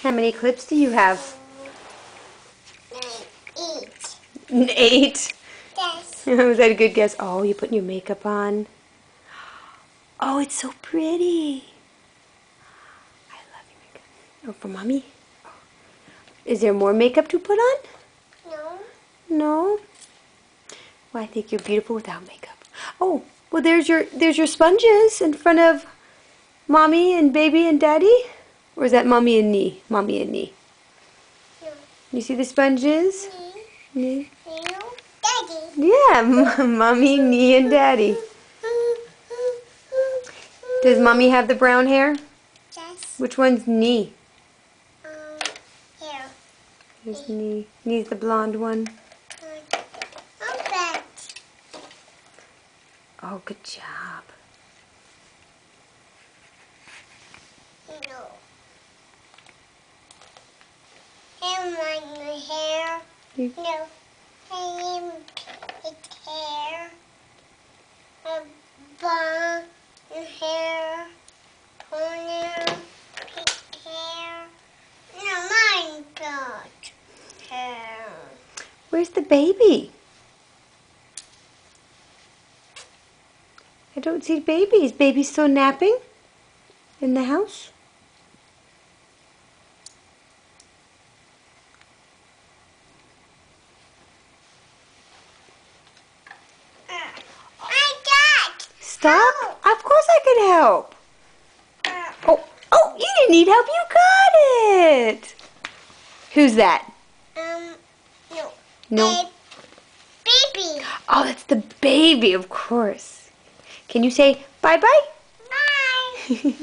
How many clips do you have? 8. 8. Yes. Was that a good guess? Oh, you're putting your makeup on. Oh, it's so pretty. I love your makeup. Oh, for Mommy? Is there more makeup to put on? No. No? Well, I think you're beautiful without makeup. Oh, well, there's your sponges in front of Mommy and Baby and Daddy? Or is that Mommy and Nee? Mommy and Nee. No. You see the sponges? Me. Nee. You. Daddy. Yeah, Mommy, Nee, and Daddy. Does Mommy have the brown hair? Yes. Which one's Nee? Here. There's Nee. Nee's the blonde one. Open. Oh, good job. No. And my hair. You- No. And it's hair. A bun hair. Ponytail. Pink hair. No, mine got hair. Where's the baby? I don't see baby. Is baby still napping in the house? I got. Stop. Help. Of course I can help. Oh, you didn't need help. You got it. Who's that? No. No. Baby. Oh, that's the baby, of course. Can you say bye-bye? Bye.